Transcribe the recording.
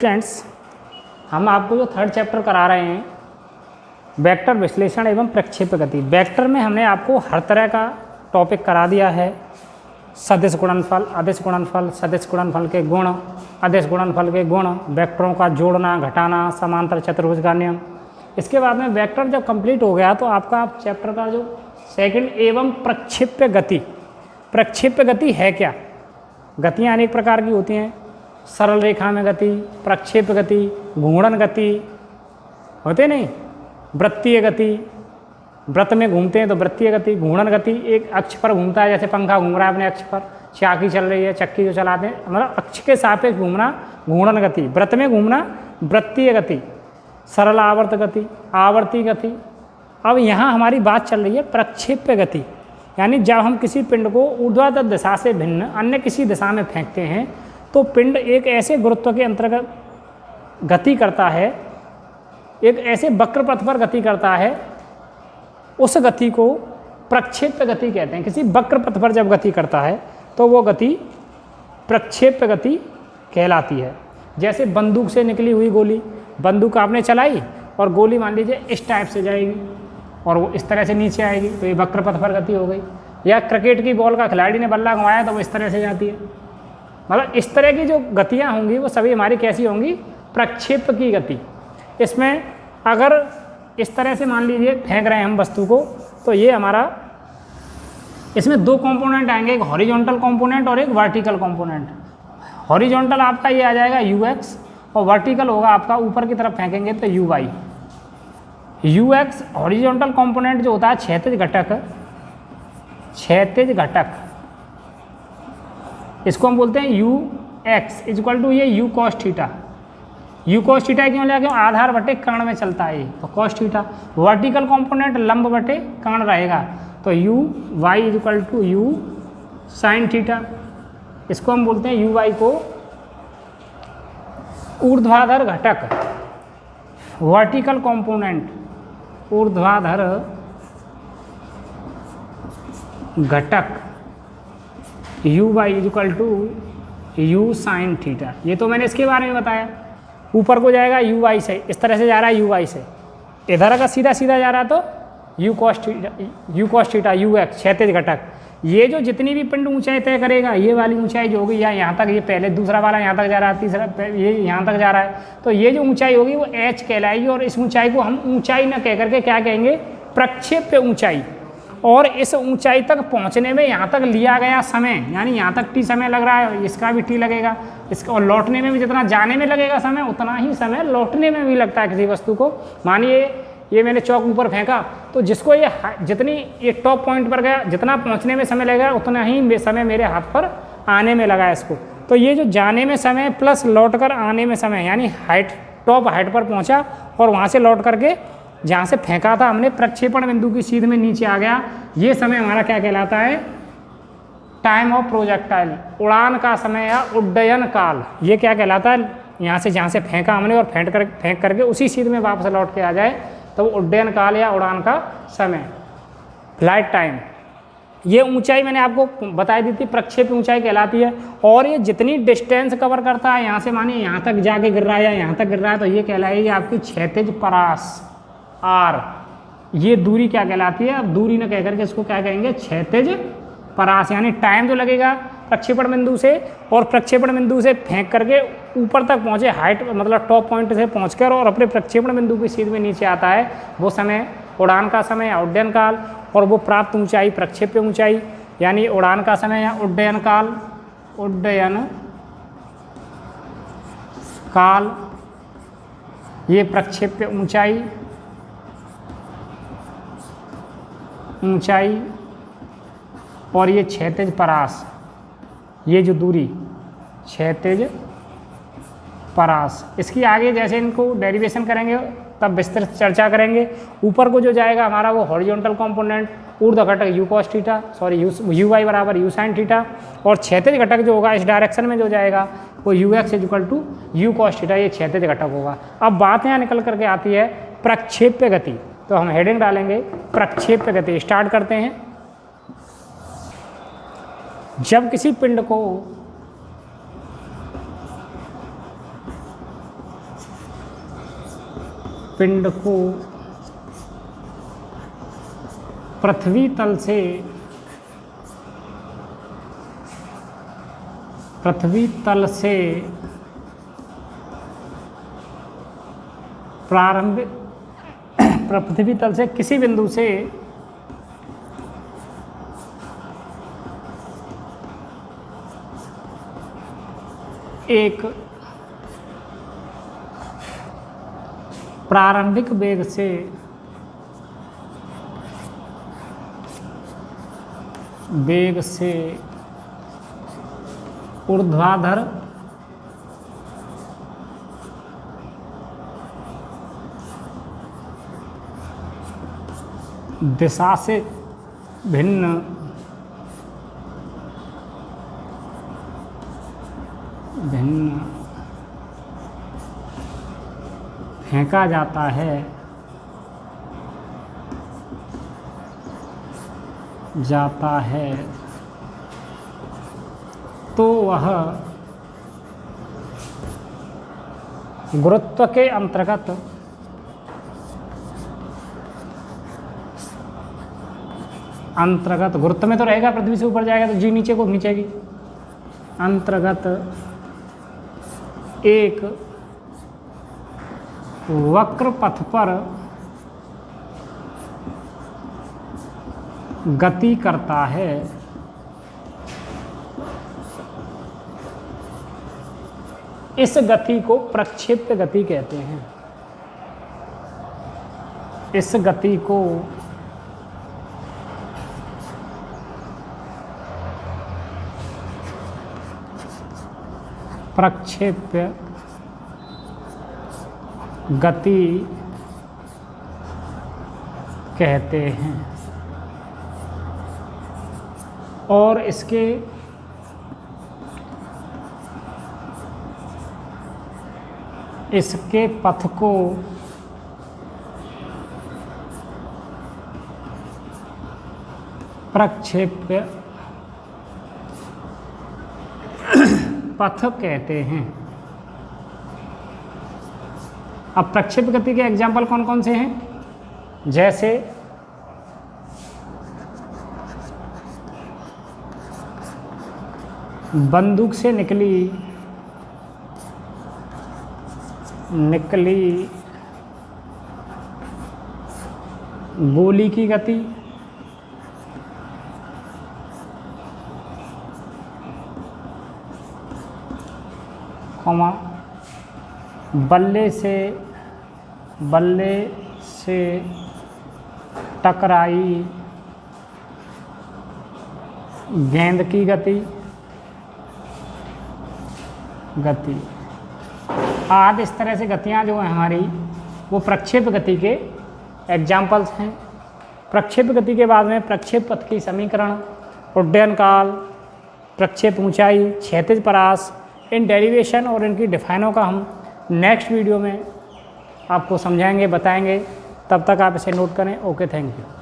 Friends, हम आपको जो थर्ड चैप्टर करा रहे हैं वेक्टर विश्लेषण एवं प्रक्षेप गति। वेक्टर में हमने आपको हर तरह का टॉपिक करा दिया है। सदिश गुणनफल, अदिश गुणनफल, सदिश गुणनफल के गुण, अदिश गुणनफल के गुण, वेक्टरों का जोड़ना घटाना, समांतर चतुर्भुज का नियम। इसके बाद में वेक्टर जब कंप्लीट हो गया तो आपका चैप्टर का जो सेकंड एवं प्रक्षेप्य गति। प्रक्षेप्य गति है क्या? गतियाँ अनेक प्रकार की होती हैं। सरल रेखा में गति, प्रक्षेप गति, घूर्णन गति होते नहीं, वृत्तीय गति, वृत्त में घूमते हैं तो वृत्तीय गति, घूर्णन गति एक अक्ष पर घूमता है, जैसे पंखा घूम रहा है अपने अक्ष पर, चाकी चल रही है, चक्की जो चलाते हैं, मतलब अक्ष के सापेक्ष घूमना घूर्णन गति, वृत्त में घूमना वृत्तीय गति, सरल आवर्त गति, आवर्ती गति। अब यहाँ हमारी बात चल रही है प्रक्षेप्य गति, यानी जब हम किसी पिंड को ऊर्ध्वाधर दिशा से भिन्न अन्य किसी दिशा में फेंकते हैं तो पिंड एक ऐसे गुरुत्व के अंतर्गत गति करता है, एक ऐसे वक्र पथ पर गति करता है, उस गति को प्रक्षेप्य गति कहते हैं। किसी वक्र पथ पर जब गति करता है तो वो गति प्रक्षेप्य गति कहलाती है। जैसे बंदूक से निकली हुई गोली, बंदूक आपने चलाई और गोली मान लीजिए इस टाइप से जाएगी और वो इस तरह से नीचे आएगी, तो ये वक्र पथ पर गति हो गई। या क्रिकेट की बॉल का खिलाड़ी ने बल्ला घुमाया तो वो इस तरह से जाती है। मतलब इस तरह की जो गतियाँ होंगी वो सभी हमारी कैसी होंगी? प्रक्षेप की गति। इसमें अगर इस तरह से मान लीजिए फेंक रहे हैं हम वस्तु को, तो ये हमारा, इसमें दो कंपोनेंट आएंगे, एक हॉरिजॉन्टल कंपोनेंट और एक वर्टिकल कंपोनेंट। हॉरिजॉन्टल आपका ये आ जाएगा ux और वर्टिकल होगा आपका ऊपर की तरफ फेंकेंगे तो uy। ux हॉरिजॉन्टल कंपोनेंट जो होता है क्षैतिज घटक, क्षैतिज घटक, इसको हम बोलते हैं ux इक्वल टू ये u cos theta. u cos theta क्यों लिया? क्यों? आधार बटे कर्ण में चलता है ये, तो cos थीटा। वर्टिकल कंपोनेंट लंब बटे कर्ण रहेगा, तो uy equal to u sin theta. इसको हम बोलते हैं uy को ऊर्ध्वाधर घटक, वर्टिकल कंपोनेंट, ऊर्ध्वाधर घटक uy equal to u sin theta. ये तो मैंने इसके बारे में बताया। ऊपर को जाएगा uy से, इस तरह से जा रहा है uy से, इधर अगर सीधा सीधा जा रहा है तो u cos थीटा ux क्षैतिज घटक। ये जो जितनी भी पिंड ऊंचाई तय करेगा, ये वाली ऊंचाई जो होगी या यहाँ तक, ये पहले दूसरा वाला यहाँ तक जा रहा है, तीसरा ये यहाँ तक जा रहा है, तो ये जो ऊंचाई होगी वो h कहलाएगी। और इस ऊंचाई को हम ऊंचाई न कह करके क्या कहेंगे? प्रक्षेप्य ऊंचाई। और इस ऊंचाई तक पहुंचने में यहाँ तक लिया गया समय, यानी यहाँ तक t समय लग रहा है, इसका भी t लगेगा, इसका, और लौटने में भी जितना जाने में लगेगा समय उतना ही समय लौटने में भी लगता है किसी वस्तु को। मानिए ये मैंने चौक ऊपर फेंका, तो जिसको ये जितनी ये टॉप पॉइंट पर गया, जितना पहुँचने में समय लगेगा उतना ही समय मेरे हाथ पर आने में लगा इसको। तो ये जो जाने में समय प्लस लौट कर आने में समय, यानी हाइट, टॉप हाइट पर पहुँचा और वहाँ से लौट करके जहाँ से फेंका था हमने प्रक्षेपण बिंदु की सीध में नीचे आ गया, ये समय हमारा क्या कहलाता है? टाइम ऑफ प्रोजेक्टाइल, उड़ान का समय या उड्डयन काल। ये क्या कहलाता है? यहाँ से जहाँ से फेंका हमने और फेंक करके उसी सीध में वापस लौट के आ जाए तो वो उड्डयन काल या उड़ान का समय, फ्लाइट टाइम। ये ऊंचाई मैंने आपको बता दी थी, प्रक्षेप ऊंचाई कहलाती है। और ये जितनी डिस्टेंस कवर करता है, यहाँ से मानिए यहाँ तक जाके गिर रहा है या यहाँ तक गिर रहा है, तो ये कहलाएगी आपकी क्षैतिज परास आर। ये दूरी क्या कहलाती है? अब दूरी न कह करके इसको क्या कहेंगे? क्षैतिज परास। यानी टाइम जो लगेगा प्रक्षेपण बिंदु से और प्रक्षेपण बिंदु से फेंक करके ऊपर तक पहुँचे, हाइट मतलब टॉप पॉइंट से पहुँचकर और अपने प्रक्षेपण बिंदु की सीध में नीचे आता है, वो समय उड़ान का समय या उड्डयन काल। और वो प्राप्त ऊंचाई प्रक्षेप्य ऊंचाई, यानी उड़ान का समय या उड्डयन काल, उड्डयन काल, ये प्रक्षेप्य ऊंचाई, ऊंचाई। और ये क्षैतिज परास, ये जो दूरी क्षैतिज परास। इसकी आगे जैसे इनको डेरिवेशन करेंगे तब विस्तृत चर्चा करेंगे। ऊपर को जो जाएगा हमारा वो हॉरिजॉन्टल कंपोनेंट, ऊर्ध्व घटक u cos theta, sorry uy बराबर u sin थीटा। और क्षैतिज घटक जो होगा इस डायरेक्शन में जो जाएगा वो ux equal to u cos theta, ये क्षैतिज घटक होगा। अब बात यहाँ निकल करके आती है प्रक्षेप्य गति, तो हम हेडिंग डालेंगे प्रक्षेप्य गति। स्टार्ट करते हैं। जब किसी पिंड को पिंड को पृथ्वी तल से प्रारंभिक पृथ्वी तल से किसी बिंदु से एक प्रारंभिक वेग से ऊर्ध्वाधर दिशा से भिन्न फेंका जाता है तो वह गुरुत्व के अंतर्गत गुरुत्व में तो रहेगा, पृथ्वी से ऊपर जाएगा तो जी नीचे को खींचेगी। अंतर्गत एक वक्र पथ पर गति करता है। इस गति को प्रक्षेप्य गति कहते हैं। इस गति को प्रक्षेप्य गति कहते हैं और इसके पथ को प्रक्षेप्य पथ कहते हैं। अब प्रक्षेप्य गति के एग्जाम्पल कौन कौन से हैं? जैसे बंदूक से निकली गोली की गति, बल्ले से टकराई गेंद की गति आदि। इस तरह से गतियाँ जो हैं हमारी वो प्रक्षेप गति के एग्जाम्पल्स हैं। प्रक्षेप गति के बाद में प्रक्षेप पथ की समीकरण, उड्डयन काल, प्रक्षेप ऊंचाई, क्षैतिज परास, इन डेरिवेशन और इनकी डिफाइनों का हम नेक्स्ट वीडियो में आपको समझाएंगे, बताएंगे। तब तक आप इसे नोट करें। Okay, thank you.